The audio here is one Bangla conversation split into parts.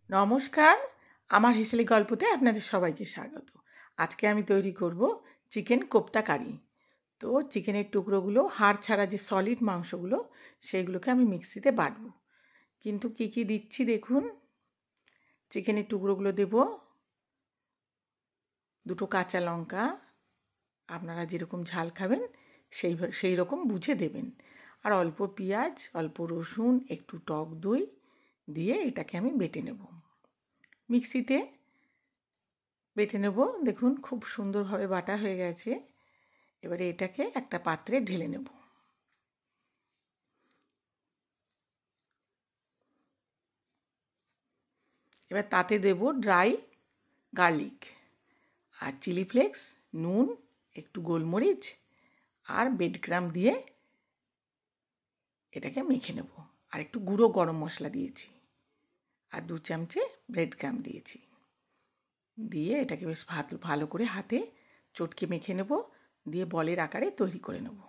নমস্কার, আমার হেসেলি গল্পতে আপনাদের সবাইকে স্বাগত। আজকে আমি তৈরি করব চিকেন কোপ্তা কারি। তো চিকেনের টুকরোগুলো, হাড় ছাড়া যে সলিড মাংসগুলো, সেইগুলোকে আমি মিক্সিতে বাটবো। কিন্তু কি কি দিচ্ছি দেখুন। চিকেনের টুকরোগুলো দেব, দুটো কাঁচা লঙ্কা, আপনারা যেরকম ঝাল খাবেন সেই রকম বুঝে দেবেন, আর অল্প পেঁয়াজ, অল্প রসুন, একটু টক দই দিয়ে এটাকে আমি বেটে নেব। মিক্সিতে বেটে নেব। দেখুন খুব সুন্দরভাবে বাটা হয়ে গেছে। এবারে এটাকে একটা পাত্রে ঢেলে নেব। এবার তাতে দেব ড্রাই গার্লিক আর চিলি ফ্লেক্স, নুন, একটু গোলমরিচ আর বেডক্রাম দিয়ে এটাকে মেখে নেব। আর একটু গুঁড়ো গরম মশলা দিয়েছি, আর 2 চামচে ব্রেডক্রাম দিয়েছি। দিয়ে এটাকে বেশ ভালো করে হাতে চটকে মেখে নেব, দিয়ে বলের আকারে তৈরি করে নেব।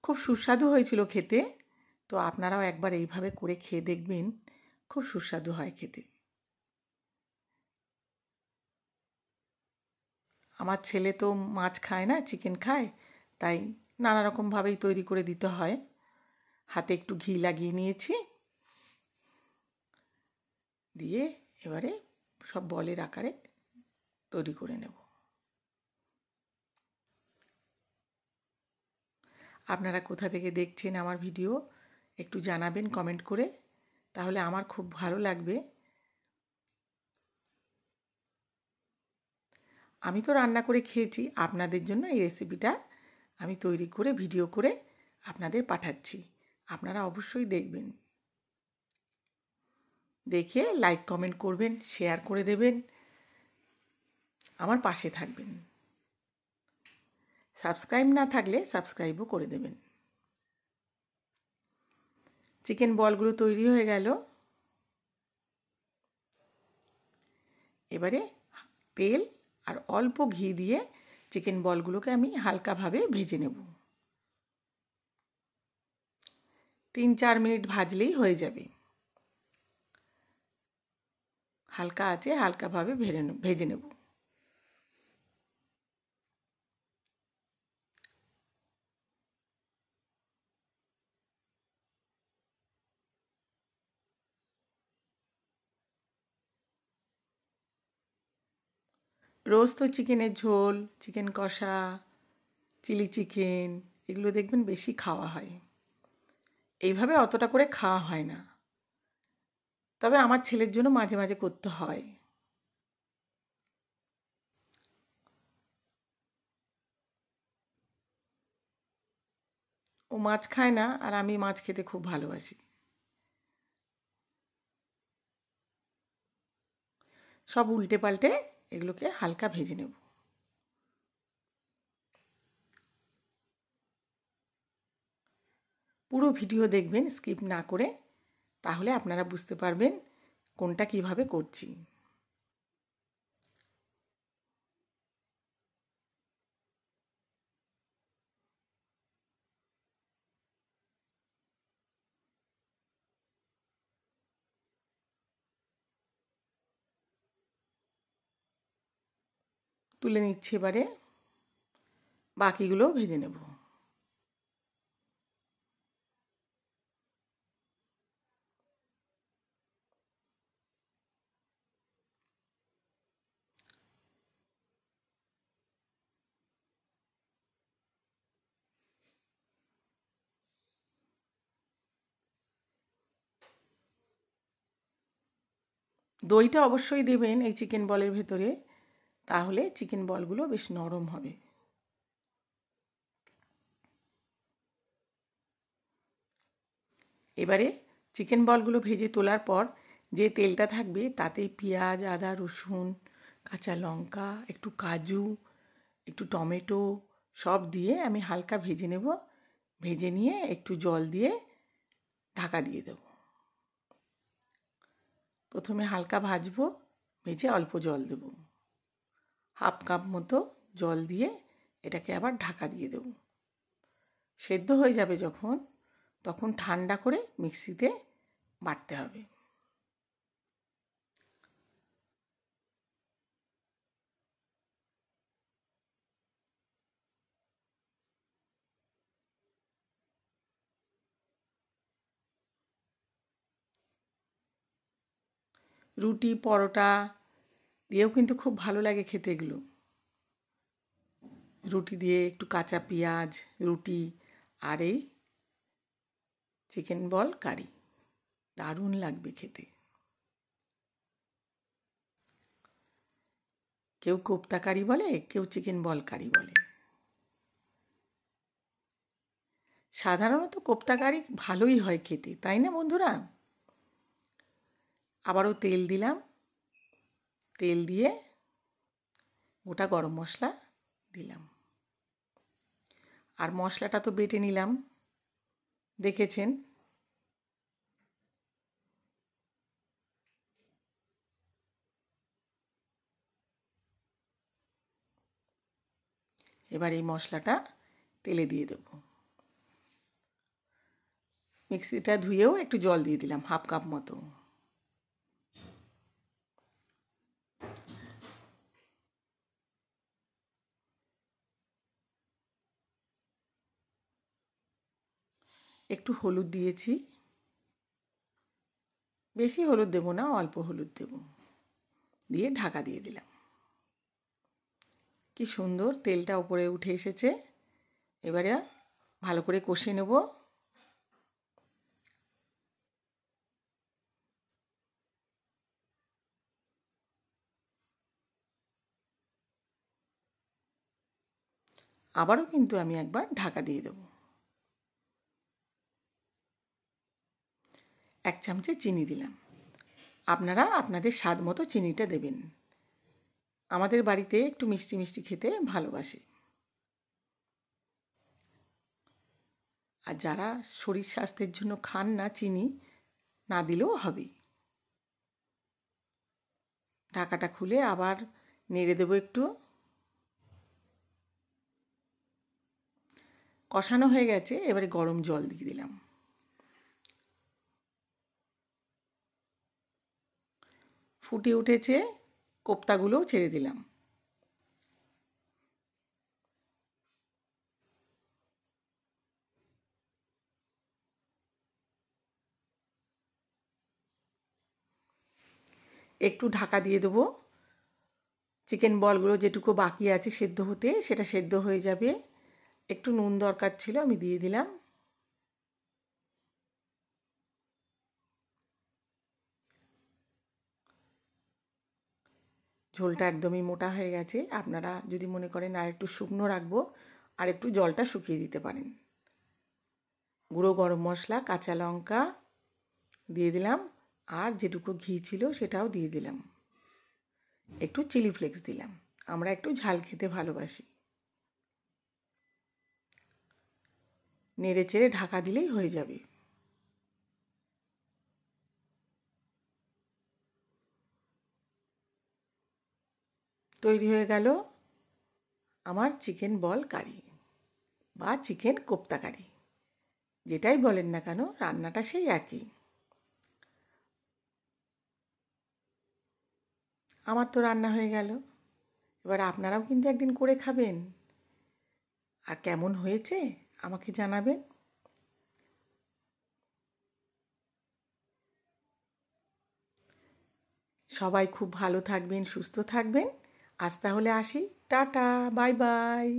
খুব সুস্বাদু হয়েছিল খেতে। তো আপনারাও একবার এইভাবে করে খেয়ে দেখবেন, খুব সুস্বাদু হয় খেতে। আমার ছেলে তো মাছ খায় না, চিকেন খায়, তাই নানা রকমভাবেই তৈরি করে দিতে হয়। হাতে একটু ঘি লাগিয়ে নিয়েছি, দিয়ে এবারে সব বলের আকারে তৈরি করে নেব। আপনারা কোথা থেকে দেখছেন আমার ভিডিও একটু জানাবেন কমেন্ট করে, তাহলে আমার খুব ভালো লাগবে। আমি তো রান্না করে খেয়েছি, আপনাদের জন্য এই রেসিপিটা আমি তৈরি করে ভিডিও করে আপনাদের পাঠাচ্ছি। আপনারা অবশ্যই দেখবেন, দেখে লাইক কমেন্ট করবেন, শেয়ার করে দেবেন, আমার পাশে থাকবেন। সাবস্ক্রাইব না থাকলে সাবস্ক্রাইবও করে দেবেন। চিকেন বলগুলো তৈরি হয়ে গেল। এবারে তেল আর অল্প ঘি দিয়ে চিকেন বলগুলোকে আমি হালকাভাবে ভেজে নেব। 3-4 মিনিট ভাজলেই হয়ে যাবে। হালকা আঁচে হালকাভাবে ভেজে নেব। রোজ তো চিকেনের ঝোল, চিকেন কষা, চিলি চিকেন, এগুলো দেখবেন বেশি খাওয়া হয়। এইভাবে অতটা করে খাওয়া হয় না, তবে আমার ছেলের জন্য মাঝে মাঝে করতে হয়। ও মাছ খায় না, আর আমি মাছ খেতে খুব ভালোবাসি। সব উল্টে পাল্টে এগুলোকে হালকা ভেজে নেব। পুরো ভিডিও দেখবেন স্কিপ না করে, তাহলে আপনারা বুঝতে পারবেন কোনটা কিভাবে করছি। তুলে নিচ্ছি, এবারে বাকিগুলোও ভেজে নেব। দইটা অবশ্যই দেবেন এই চিকেন বলের ভেতরে, তাহলে চিকেন বলগুলো বেশ নরম হবে। এবারে চিকেন বলগুলো ভেজে তোলার পর যে তেলটা থাকবে তাতে পেঁয়াজ, আদা, রসুন, কাঁচা লঙ্কা, একটু কাজু, একটু টমেটো সব দিয়ে আমি হালকা ভেজে নেব। ভেজে নিয়ে একটু জল দিয়ে ঢাকা দিয়ে দেব। প্রথমে হালকা ভাজবো, ভেজে অল্প জল দেব, 1/2 কাপ মতো জল দিয়ে এটাকে আবার ঢাকা দিয়ে দেব। সেদ্ধ হয়ে যাবে যখন, তখন ঠান্ডা করে মিক্সিতে বাটতে হবে। রুটি পরোটা দিয়েও কিন্তু খুব ভালো লাগে খেতে এগুলো। রুটি দিয়ে একটু কাঁচা পেঁয়াজ, রুটি আর এই চিকেন বল কারি, দারুণ লাগবে খেতে। কেউ কোপ্তা কারি বলে, কেউ চিকেন বল কারি বলে। সাধারণত কোপ্তা কারি ভালোই হয় খেতে, তাই না বন্ধুরা? আবারও তেল দিলাম, তেল দিয়ে গোটা গরম মশলা দিলাম, আর মশলাটা তো বেটে নিলাম, দেখেছেন। এবার এই মশলাটা তেলে দিয়ে দেব। মিক্সিটা ধুয়েও একটু জল দিয়ে দিলাম, 1/2 কাপ মতো। একটু হলুদ দিয়েছি, বেশি হলুদ দেব না, অল্প হলুদ দেব, দিয়ে ঢাকা দিয়ে দিলাম। কি সুন্দর তেলটা উপরে উঠে এসেছে। এবারে ভালো করে কষে নেব। আবারও কিন্তু আমি একবার ঢাকা দিয়ে দেব। 1 চামচে চিনি দিলাম। আপনারা আপনাদের স্বাদ মতো চিনিটা দেবেন। আমাদের বাড়িতে একটু মিষ্টি মিষ্টি খেতে ভালোবাসে। আর যারা শরীর স্বাস্থ্যের জন্য খান না চিনি, না দিলেও হবে। ঢাকাটা খুলে আবার নেড়ে দেবো একটু। কষানো হয়ে গেছে, এবারে গরম জল দিয়ে দিলাম। ফুটে উঠেছে, কোপ্তাগুলোও ছেড়ে দিলাম। একটু ঢাকা দিয়ে দেবো। চিকেন বলগুলো যেটুকু বাকি আছে সেদ্ধ হতে, সেটা সেদ্ধ হয়ে যাবে। একটু নুন দরকার ছিল, আমি দিয়ে দিলাম। ঝোলটা একদমই মোটা হয়ে গেছে। আপনারা যদি মনে করেন আর একটু শুকনো রাখবো, আর একটু জলটা শুকিয়ে দিতে পারেন। গুঁড়ো গরম মশলা, কাঁচা লঙ্কা দিয়ে দিলাম, আর যেটুকু ঘি ছিল সেটাও দিয়ে দিলাম। একটু চিলি ফ্লেক্স দিলাম, আমরা একটু ঝাল খেতে ভালোবাসি। নেড়ে চেড়ে ঢাকা দিলেই হয়ে যাবে। তৈরি হয়ে গেল আমার চিকেন বল কারি বা চিকেন কোপ্তা কারি। যেটাই বলেন না কেন, রান্নাটা সেই একই। আমার তো রান্না হয়ে গেল। এবার আপনারাও কিন্তু একদিন করে খাবেন, আর কেমন হয়েছে আমাকে জানাবেন। সবাই খুব ভালো থাকবেন, সুস্থ থাকবেন। আজ তাহলে আসি, টাটা, বাই বাই।